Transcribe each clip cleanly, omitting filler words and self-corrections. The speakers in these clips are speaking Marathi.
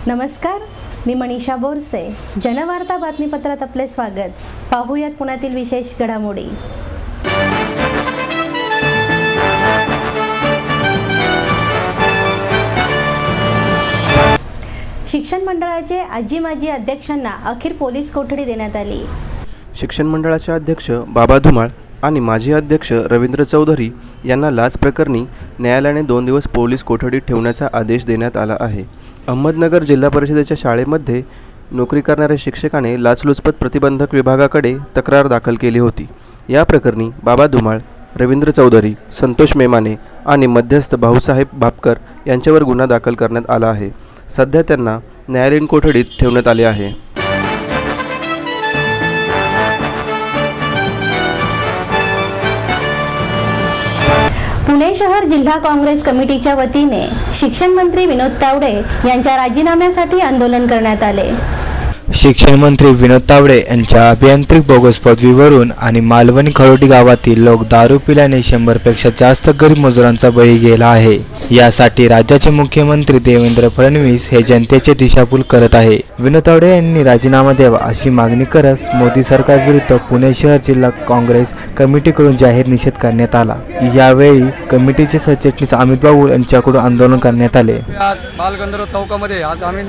नमस्कार, मी मनीषा बोरसे. जनवार्ता बातमीपत्रात आपले स्वागत. पाहूयात पुण्यातील विशेष घडामोडी. शिक्षण मंडळाचे आजी माजी अध्यक्षांना अखेर पोलीस कोठडी देण्यात आली. शिक्षण मंडळाचे अध्यक्ष बाबा धुमाळ आणि माजी अध्यक्ष रवींद्र चौधरी यांना लाच प्रकरणी न्यायालयाने 2 दिवस पोलीस कोठडीत ठेवण्याचा आदेश देण्यात आला आहे. अहमदनगर जिल्हा परिषदेच्या शाळेमध्ये नोकरी करणाऱ्या शिक्षकाने लाचलुचपत प्रतिबंधक विभागाकडे तक्रार दाखल केली होती. या प्रकरणी बाबा धुमाळ, रवींद्र चौधरी, संतोष मेमाने आणि मध्यस्थ भाऊसाहेब भापकर यांच्यावर गुन्हा दाखल करण्यात आला आहे. सध्या त्यांना न्यायालयीन कोठडीत ठेवण्यात आले आहे. पुणे शहर जिल्हा काँग्रेस कमिटीच्या वतीने शिक्षण मंत्री विनोद तावडे यांच्या राजीनाम्यासाठी आंदोलन करण्यात आले. शिक्षण मंत्री विनोद तावडे यांच्या अभियांत्रिक बोगस पदवीवरून आणि मालवणी खरोटी गावातील लोक दारू पिल्याने 100पेक्षा जास्त गरीब मजुरांचा बळी गेला आहे. यासाठी राज्याचे मुख्यमंत्री देवेंद्र फडणवीस हे जनतेचे दिशाभूल करत आहे. विनोद तावडे यांनी राजीनामा द्यावा अशी मागणी करत मोदी सरकार विरुद्ध पुणे शहर जिल्हा काँग्रेस कमिटीकडून जाहीर निषेध करण्यात आला. यावेळी कमिटीचे सरचिटणीस अमित बाबू यांच्याकडून आंदोलन करण्यात आले. आज बालगंधर्व चौकामध्ये आज आम्ही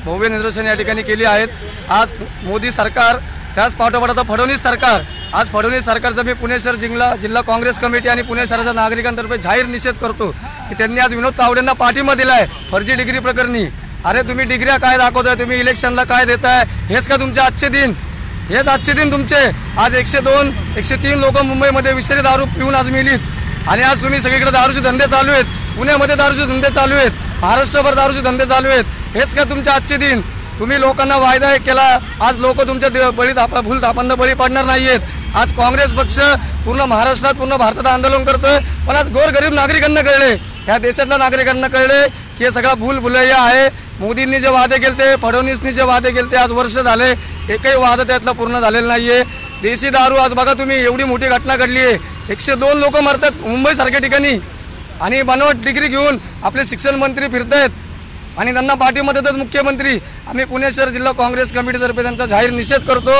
भव्य निदर्शन या ठिकाणी केली आहेत. आज मोदी सरकार, त्याच पाठोपाठ आता फडणवीस सरकार, आज फडणवीस सरकारचा मी पुणे शहर जिल्हा काँग्रेस कमिटी आणि पुणे शहराच्या नागरिकांतर्फे जाहीर निषेध करतो की त्यांनी आज विनोद तावडेंना पाठिंबा दिलाय फर्जी डिग्री प्रकरणी. अरे तुम्ही डिग्र्या काय दाखवताय, तुम्ही इलेक्शनला काय देताय, हेच का तुमचे आजचे दिन? हेच आजचे दिन तुमचे. आज 102, 103 लोक मुंबईमध्ये विषारी दारू पिऊन आज मेलीत आणि आज तुम्ही सगळीकडे दारूचे धंदे चालू आहेत. पुण्यामध्ये दारूचे धंदे चालू आहेत, महाराष्ट्रभर दारूचे धंदे चालू आहेत. हेच का तुमचे आजचे दिन? तुम्ही लोकांना वायदा केला, आज लोक तुमच्या भूल थापांना बळी पडणार नाहीयेत. आज काँग्रेस पक्ष पूर्ण महाराष्ट्रात, पूर्ण भारतात आंदोलन करतोय, पण आज गोरगरीब नागरिकांना कळले, ह्या देशातल्या नागरिकांना कळले की हे सगळा भूलभुलैया आहे. मोदींनी जे वादे केले, फडणवीसनी जे वादे केले, आज वर्ष झाले, एकही वादा त्यातला पूर्ण झालेला नाहीये. देशी दारू आज बघा तुम्ही, एवढी मोठी घटना घडली आहे, 102 लोक मरतात मुंबईसारख्या ठिकाणी आणि बनवट डिग्री घेऊन आपले शिक्षण मंत्री फिरतायत आणि त्यांना पाठिंबा देतात मुख्यमंत्री. आम्ही पुणे शहर जिल्हा काँग्रेस कमिटीतर्फे त्यांचा जाहीर निषेध करतो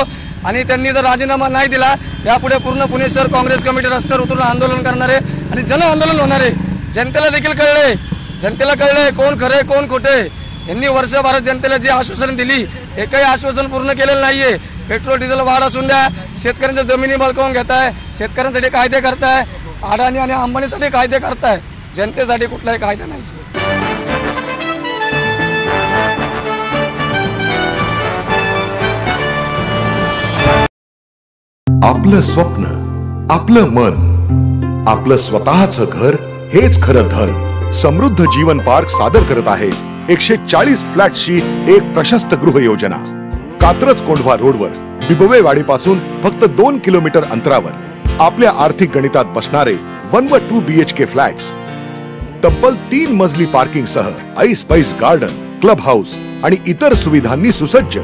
आणि त्यांनी जर राजीनामा नाही दिला, यापुढे पूर्ण पुणे शहर काँग्रेस कमिटी रस्त्यावर उतरून आंदोलन करणार आहे आणि जन आंदोलन होणार आहे. जनतेला देखील कळले, जनतेला कळले कोण खरे कोण खोटे. यांनी वर्षभरात जनतेला जी आश्वासन दिली, एकही आश्वासन पूर्ण केलेलं नाहीये. पेट्रोल डिझेल वाढ असून द्या, शेतकऱ्यांच्या जमिनी बळकावून घेताय, शेतकऱ्यांसाठी कायदे करताय, अडाणी आणि अंबानीसाठी कायदे करताय, जनतेसाठी कुठलाही कायदा नाही. आपलं स्वप्न, आपलं मन, आपलं स्वतःचं घर हेच खरं धन. समृद्ध जीवन पार्क सादर करत आहे 140 फ्लॅट्सची एक प्रशस्त गृह योजना. कात्रज कोंढवा रोडवर बिबवेवाडी पासून फक्त 2 किलोमीटर अंतरावर आपल्या आर्थिक गणितात बसणारे 1 व 2 BHK फ्लॅट्स. तब्बल 3 मजली पार्किंग सह ऐस गार्डन, क्लब हाऊस आणि इतर सुविधांनी सुसज्ज.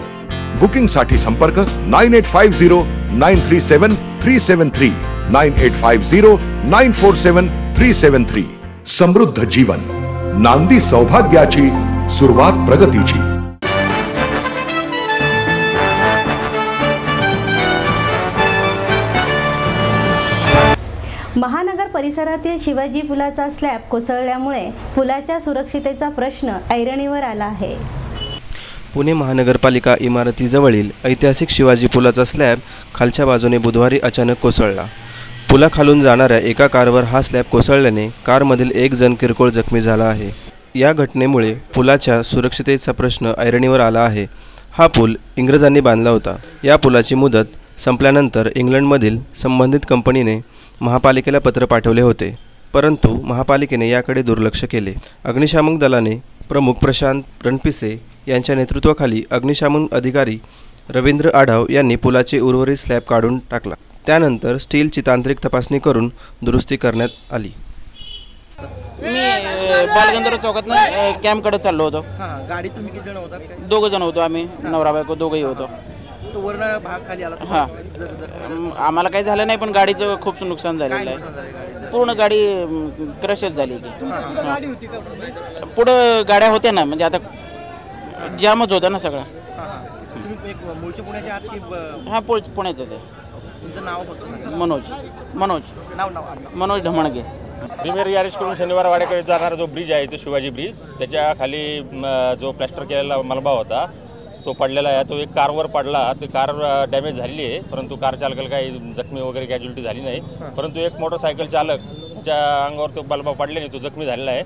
बुकिंग साठी संपर्क 9850937373 9850947373. समृद्ध जीवन, नांदी सौभाग्याची, सुरुवात प्रगतीची. महानगर परिसरातील शिवाजी पुलाचा स्लॅब कोसळल्यामुळे पुलाच्या सुरक्षितेचा प्रश्न ऐरणीवर आला आहे. पुणे महानगरपालिका इमारतीजवळील ऐतिहासिक शिवाजी पुलाचा स्लॅब खालच्या बाजूने बुधवारी अचानक कोसळला. पुलाखालून जाणाऱ्या एका कारवर हा स्लॅब कोसळल्याने कारमधील 1 जण किरकोळ जखमी झाला आहे. या घटनेमुळे पुलाच्या सुरक्षितेचा प्रश्न ऐरणीवर आला आहे. हा पूल इंग्रजांनी बांधला होता. या पुलाची मुदत संपल्यानंतर इंग्लंडमधील संबंधित कंपनीने महापालिकेला पत्र पाठवले होते, परंतु महापालिकेने याकडे दुर्लक्ष केले. अग्निशामक दलाने प्रमुख प्रशांत रणपिसे यांच्या नेतृत्वाखाली अग्निशामक अधिकारी रवींद्र आढाव यांनी पुलाचे उर्वरित स्लॅब काढून टाकला. त्यानंतर स्टीलची तांत्रिक तपासणी करून दुरुस्ती करण्यात आली. मी बालगंधर्व चौकातनं कॅम्पकडे चाललो होतो. गाडी तुम्ही किती जण होतात? 2 जण होतो आम्ही, नवरा बायको दोघंही होतो. तो वरनं भाग खाली आला. हां, आम्हाला काही झालं नाही, पण गाडीचं खूप नुकसान झालेलं आहे. पूर्ण गाडी क्रशच झाली की. पुढं गाड्या होत्या ना, म्हणजे आता जामच होता ना सगळा. तुम्ही एक मूळचे पुण्याचे आहात की हा पुण्याचंच आहे. तुमचं नाव होतं? मनोज ढमणगे. प्रीमियर गॅरेजकडून शनिवार वाड्याकडे जाणारा जो ब्रिज आहे तो शिवाजी ब्रिज, त्याच्या खाली जो प्लॅस्टर केलेला मलबा होता तो पडलेला आहे. तो एक कारवर पडला, ती कार डॅमेज झालेली आहे, परंतु कार चालकाला काही जखमी वगैरे कॅज्युलिटी झाली नाही. परंतु एक मोटरसायकल चालक त्याच्या अंगावर तो मलबा पडल्याने तो जखमी झालेला आहे.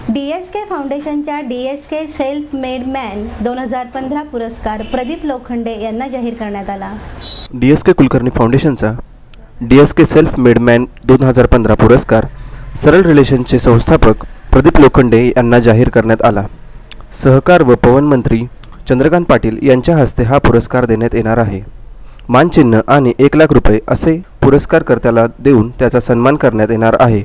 DSK फाउंडेशनच्या DSK सेल्फ मेड मॅन 2015 पुरस्कार प्रदीप लोखंडे यांना जाहीर करण्यात आला. DSK कुलकर्णी फाउंडेशनचा DSK सेल्फ मेड मॅन 2015 पुरस्कार सरळ रिलेशनचे संस्थापक प्रदीप लोखंडे यांना जाहीर करण्यात आला. सहकार व पवन मंत्री चंद्रकांत पाटील यांच्या हस्ते हा पुरस्कार देण्यात येणार आहे. मानचिन्ह आणि 1 लाख रुपये असे पुरस्कारकर्त्याला देऊन त्याचा सन्मान करण्यात येणार आहे.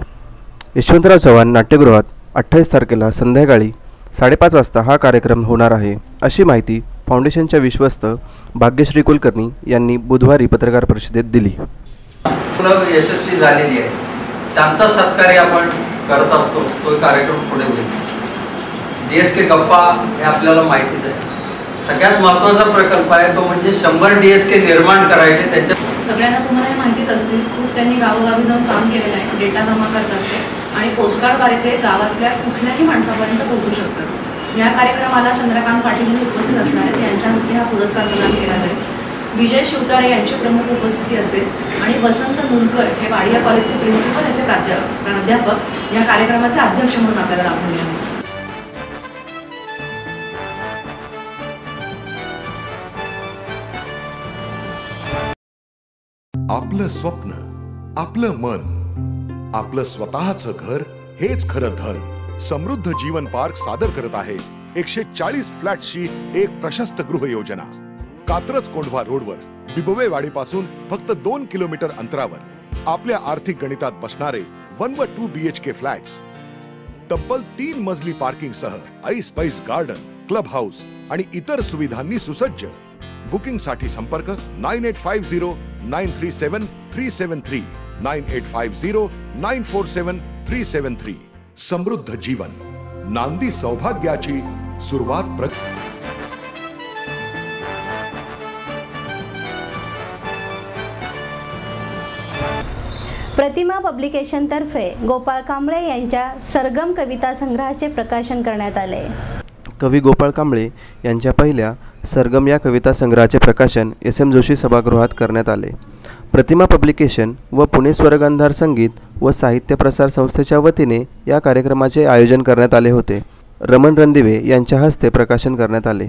यशवंतराव चव्हाण नाट्यगृहात 28 तारखेला संध्याकाळी 5:30 वाजता हा कार्यक्रम होणार आहे, अशी माहिती फाउंडेशनच्या विश्वस्त भाग्यश्री कुलकर्णी यांनी बुधवारी पत्रकार परिषदेत दिली. यशस्वी झालेली आहे, त्यांचा सत्कार्य आपण करत असतो. तो कार्यक्रम पुढे होईल. DSK गप्पा हे आपल्याला माहितीच आहे. सगळ्यात महत्त्वाचा प्रकल्प आहे तो म्हणजे 100 DSK निर्माण करायचे. त्याच्या सगळ्यांना तुम्हाला हे माहितीच असतील, खूप त्यांनी गावोगावी जाऊन काम केलेलं आहे. डेटा जमा करतात ते आणि पोस्टकार्डद्वारे ते गावातल्या कुठल्याही माणसापर्यंत पोहोचू शकतात. या कार्यक्रमाला चंद्रकांत पाटील हे उपस्थित असणार आहेत. यांच्या हस्ते हा पुरस्कार प्रदान केला जाईल. विजय शिवतारे यांची प्रमुख उपस्थिती असेल आणि वसंत मुनकर हे वाडिया कॉलेजचे प्रिन्सिपल याचे प्राध्यापक या कार्यक्रमाचे अध्यक्ष म्हणून आपल्याला लाभलेले आहेत. आपलं स्वप्न, आपलं मन, आपलं स्वतःचं घर हेच खरं धन. समृद्ध जीवन पार्क सादर करत आहे 140 फ्लॅट्सची एक प्रशस्त गृह योजना. कात्रज कोंढवा रोडवर बिबवे वाडीपासून फक्त 2 किलोमीटर अंतरावर आपल्या आर्थिक गणितात बसणारे 1 व 2 BHK फ्लॅट्स. तब्बल 3 मजली पार्किंग सह ऐस पैस गार्डन, क्लब हाऊस आणि इतर सुविधांनी सुसज्ज. बुकिंग साठी संपर्क 9850937373 9850947373. समृद्ध जीवन, नांदी सौभाग्याची सुरुवात. प्रतिमा पब्लिकेशन तर्फे गोपाळ कांबळे यांच्या सरगम कविता संग्रहाचे प्रकाशन करण्यात आले. कवी गोपाळ कांबळे यांच्या पहिल्या सरगम या कविता संग्रहाचे प्रकाशन SM जोशी सभागृहात करण्यात आले. प्रतिमा पब्लिकेशन व पुणे स्वरगंधार संगीत व साहित्य प्रसार संस्थेच्या वतीने या कार्यक्रमाचे आयोजन करण्यात आले होते. रमण रणदिवे यांच्या हस्ते प्रकाशन करण्यात आले.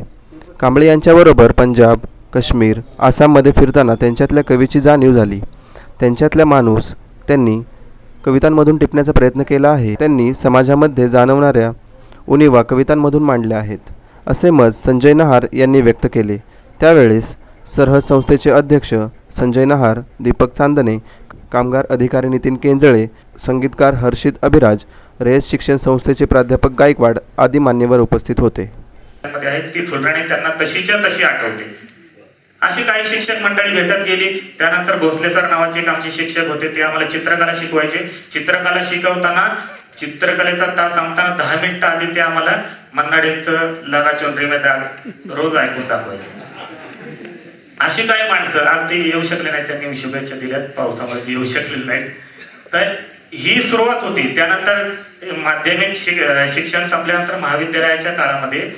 कांबळे यांच्याबरोबर पंजाब, काश्मीर, आसाममध्ये फिरताना त्यांच्यातल्या कवीची जाणीव झाली. त्यांच्यातल्या माणूस त्यांनी कवितांमधून टिपण्याचा प्रयत्न केला आहे. त्यांनी समाजामध्ये जाणवणाऱ्या उणिवा कवितांमधून मांडल्या आहेत, असे मत संजय नहार यांनी व्यक्त केले. त्यावेळेस सरहद संस्थेचे अध्यक्ष संजय नहार, दीपक चांदणे, कामगार अधिकारी नितीन केंजळे, संगीतकार हर्षित अभिराज, रयत शिक्षण संस्थेचे प्राध्यापक गायकवाड आदी मान्यवर उपस्थित होते. ती फुलराणी त्यांना तशीच्या तशी आठवते. अशी काही शिक्षक मंडळी भेटत गेली. त्यानंतर भोसले सर नावाचे एक आमचे शिक्षक होते, ते आम्हाला चित्रकला शिकवायचे. चित्रकला शिकवताना चित्रकलेचा तास संपताना 10 मिनिटं आधी ते आम्हाला मन्नाडेंचं लगा चोंडरी में दाग रोज ऐकून दाखवायचे. अशी काही माणसं आज ते येऊ शकले नाहीत, त्यांनी शुभेच्छा दिल्यात, पावसामुळे ते येऊ शकले नाहीत. तर ही सुरुवात होती. त्यानंतर माध्यमिक शिक्षण संपल्यानंतर महाविद्यालयाच्या काळामध्ये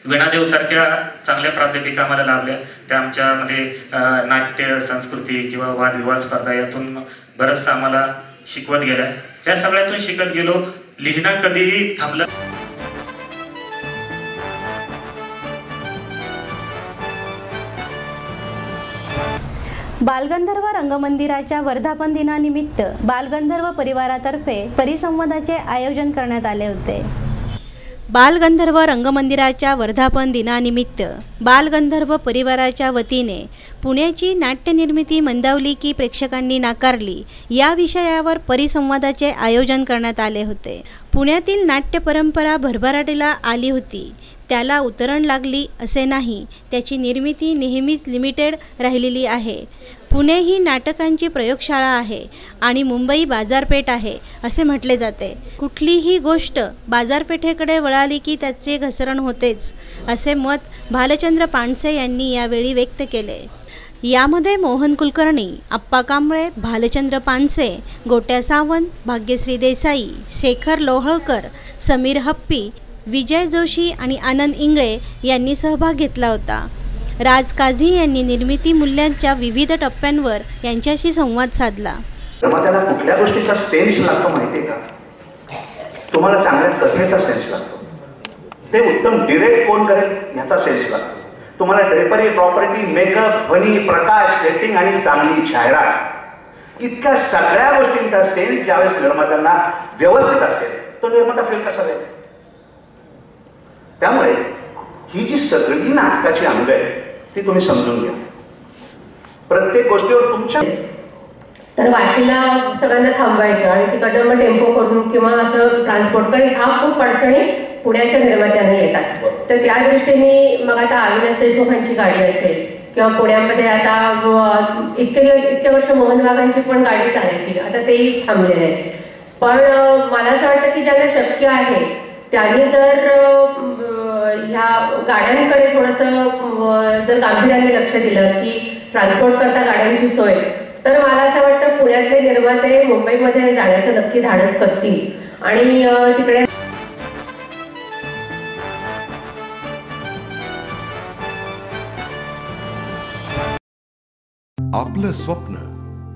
वीणादेव सारख्या चांगल्या प्राध्यापिका आम्हाला लाभल्या. त्या आमच्यामध्ये नाट्य, संस्कृती किंवा वादविवाद स्पर्धा यातून बरंचसं आम्हाला शिकवत गेल्या. या सगळ्यातून शिकत गेलो. लिहिणं कधीही थांबलं. बालगंधर्व रंगमंदिराच्या वर्धापन दिनानिमित्त बालगंधर्व परिवारातर्फे परिसंवादाचे आयोजन करण्यात आले होते. बालगंधर्व रंगमंदिराच्या वर्धापन दिनानिमित्त बालगंधर्व परिवाराच्या वतीने पुण्याची नाट्यनिर्मिती मंदावली की प्रेक्षकांनी नाकारली या विषयावर परिसंवादाचे आयोजन करण्यात आले होते. पुण्यातील नाट्य परंपरा भरभराटीला आली होती, त्याला उतरण लागली असे नाही. त्याची निर्मिती नेहमीच लिमिटेड राहिलेली आहे. पुणे ही नाटकांची प्रयोगशाळा आहे आणि मुंबई बाजारपेठ आहे असे म्हटले जाते. कुठलीही गोष्ट बाजारपेठेकडे वळाली की त्याचे घसरण होतेच असे मत भालचंद्र पानसे यांनी यावेळी व्यक्त केले. यामध्ये मोहन कुलकर्णी, अप्पा कांबळे, भालचंद्र पानसे, गोट्या सावंत, भाग्यश्री देसाई, शेखर लोहळकर, समीर हप्पी, विजय जोशी आणि आनंद इंगळे यांनी सहभाग घेतला होता. राज काझी यांनी निर्मिती मूल्यांच्या विविध टप्प्यांवर यांच्याशी संवाद साधला. त्याला कुठल्या गोष्टीचा सेन्स लागतो माहिती आहे का? तुम्हाला चांगल्या कथेचा सेन्स लागतो, ते उत्तम डिरेक्ट कोण करेल याचा सेन्स लागतो. तुम्हाला ड्रेपरी, प्रॉपर्टी, मेकअप, ध्वनी, प्रकाश, सेटिंग आणि चांगली जाहिरात, इतक्या सगळ्या गोष्टींचा सेन्स ज्यावेळेस निर्मात्यांना व्यवस्थित असेल तो निर्माता फेल कसा जाईल. त्यामुळे ही जी सगळी नाटकाची अंग आहे ती तुम्ही समजून घ्या. प्रत्येक गोष्टीवर तुमच्या तर वाशीला सगळ्यांना थांबवायचं आणि तिकडनं मग टेम्पो करून किंवा असं ट्रान्सपोर्ट कारण ह्या खूप अडचणी पुण्याच्या निर्मात्यांना येतात. तर त्या दृष्टीने मग आता अविनाश देशमुखांची गाडी असेल किंवा पुण्यामध्ये आता इतके वर्ष मोहन वाघांची पण गाडी चालायची, आता तेही थांबलेले आहे. पण मला असं वाटतं की ज्यांना शक्य आहे त्यांनी जर ह्या गाड्यांकडे थोडंसं जर गांभीर्याने लक्ष दिलं की ट्रान्सपोर्ट करता गाड्यांची सोय, तर मला असं वाटतं पुण्यातले निर्माते मुंबईमध्ये जाण्याचं नक्की धाडस करतील आणि तिकडे आपलं स्वप्न,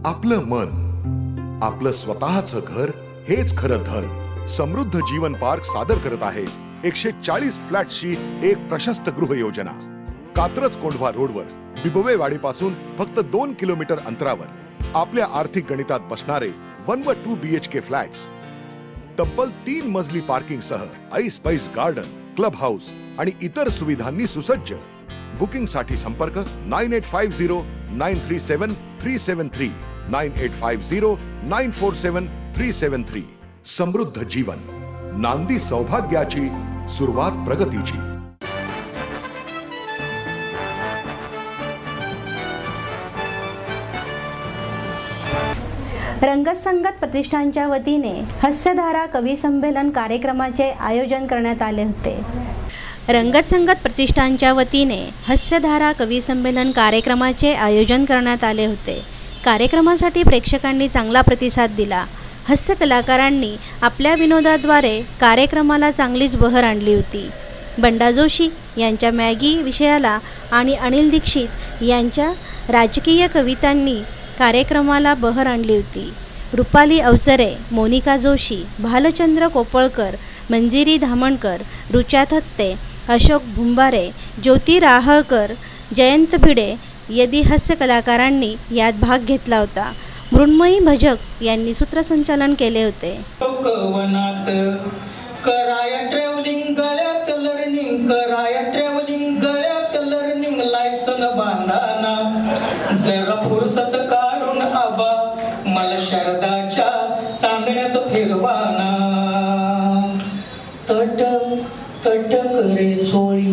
आपलं मन, आपलं स्वतःचं घर हेच खरं धन. समृद्ध जीवन पार्क सादर करत आहे 140 फ्लॅट्सची एक प्रशस्त गृह योजना. कात्रज कोंढवा रोडवर बिबवेवाडीपासून फक्त 2 किलोमीटर अंतरावर आपल्या आर्थिक गणितात बसणारे 1 व 2 BHK फ्लॅट्स. तब्बल 3 मजली पार्किंग सह ऐस पैस गार्डन, क्लब हाऊस आणि इतर सुविधांनी सुसज्ज. बुकिंग साठी संपर्क 9850 937 373 9850 947 373. समृद्ध जीवन, नांदी सौभाग्याची, सुरुवात प्रगतीची. रंगत संगत प्रतिष्ठानच्या वतीने हास्यधारा कवी संमेलन कार्यक्रमाचे आयोजन करण्यात आले होते. रंगत संगत प्रतिष्ठानच्या वतीने हास्यधारा कवी संमेलन कार्यक्रमाचे आयोजन करण्यात आले होते. कार्यक्रमासाठी प्रेक्षकांनी चांगला प्रतिसाद दिला. हास्य कलाकारांनी आपल्या विनोदाद्वारे कार्यक्रमाला चांगलीच बहर आणली होती. बंडा जोशी यांच्या मॅगी विषयाला आणि अनिल दीक्षित यांच्या राजकीय कवितांनी कार्यक्रमाला बहर आणली होती. रुपाली अवसरे, मोनिका जोशी, भालचंद्र कोपळकर, मंजिरी धामणकर, रुचा थत्ते, अशोक भुंबारे, ज्योती राहळकर, जयंत भिडे यदी हास्य कलाकारांनी यात भाग घेतला होता. मृण्मयी भजक यांनी सूत्रसंचालन केले होते. कराया ट्रॅव्हलिंग गळ्यात लर्निंग, कराया ट्रॅव्हलिंग गळ्यात लर्निंग, लायसन बांधाना जरा फुरसत काढून आबा मला शरदाच्या चांदण्यात फिरवाना. तट तट करे चोळी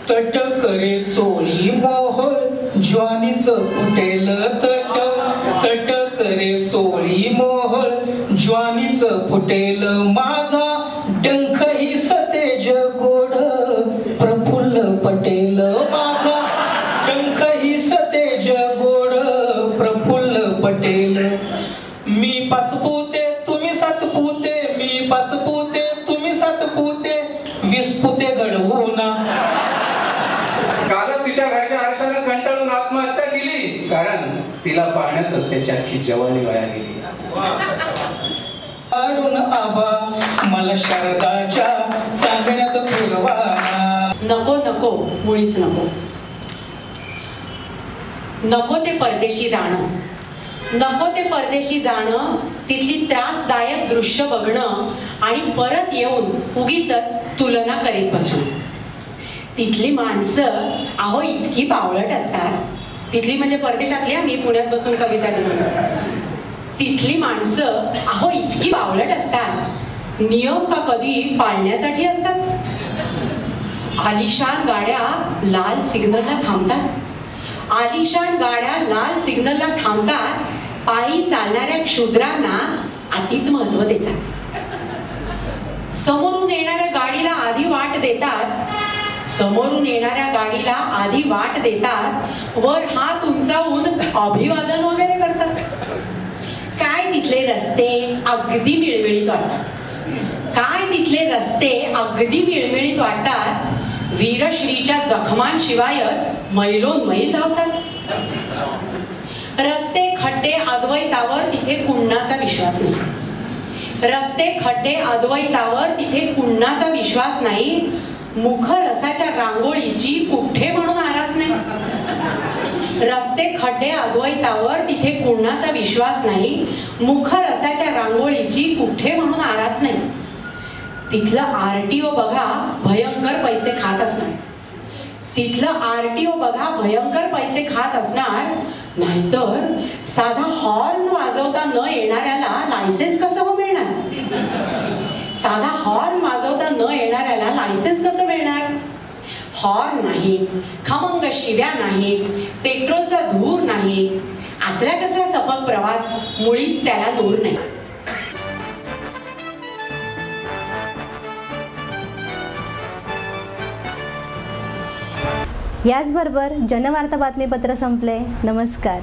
तट करे चोळी मोहर ज्वानीच फुटेल. तट तट करे चोळी मोहर ज्वानीच फुटेल. माझा डंख ही सतेज गोड प्रफुल्ल पटेल. माझा डंख ही सतेज गोड प्रफुल्ल पटेल. मी 5 पुते तुम्ही 7 पुते, मी 5 पुते तुम्ही 7 पुते, 20 पुते घडवूना. कालच तिच्या घरच्या आरशाला कंटाळून आत्महत्या केली कारण तिला पाहण्यातच त्याची अख्खी जवानी वाया गेली. आबा मला शरदाच्या चांदण्यात फिरवा. नको नको, मुळीच नको. नको ते परदेशी जाणं, नको ते परदेशी जाणं, तिथली त्रासदायक दृश्य बघणं आणि परत येऊन उगीचच तुलना करीत बसणं. तिथली माणसं अहो इतकी बावळट असतात. तिथली म्हणजे परदेशातली, मी पुण्यात बसून कविता लिहिली. तिथली माणसं अहो इतकी बावळट असतात, नियम का कधी पाळण्यासाठी असतात. आलिशान गाड्या लाल सिग्नलला थांबतात, आलिशान गाड्या लाल सिग्नलला थांबतात, पायी चालणाऱ्या क्षुद्रांना अतिच महत्व देतात. समोरून येणाऱ्या गाडीला आधी वाट देतात, समोरून येणाऱ्या गाडीला आधी वाट देतात, वर हात उंचावून अभिवादन वगैरे करतात. काय तिथले रस्ते अगदी मिळमिळीत वाटतात, काय तिथले रस्ते अगदी मिळमिळीत वाटतात. वीरश्रीच्या जखमांशिवायच मैलोन्मयी धावतात. रस्ते खड्डे अद्वैतावर तिथे कुणाचा विश्वास नाही, रस्ते खड्डे अद्वैतावर तिथे कुणाचा विश्वास नाही. मुखरसाच्या रांगोळीची कुठे म्हणून आरास नाही. रस्ते खड्डे अद्वैतावर तिथे कुणाचा विश्वास नाही, मुखरसाच्या रांगोळीची कुठे म्हणून आरास नाही. तिथलं आरटीओ बघा भयंकर पैसे खात असणार, तिथलं आरटीओ बघा भयंकर पैसे खात असणार. नाहीतर साधा हॉर्न वाजवता न येणाऱ्याला लायसेन्स कसं मिळणार, साधा हॉर्न वाजवता न येणाऱ्याला लायसेन्स कसं मिळणार. हॉर्न नाही, खमंग शिव्या नाहीत, पेट्रोलचा धूर नाही, असला कसला सपक प्रवास मुळीच त्याला दूर नाही. याचबरोबर जनवार्ता बातमीपत्र संपले. नमस्कार.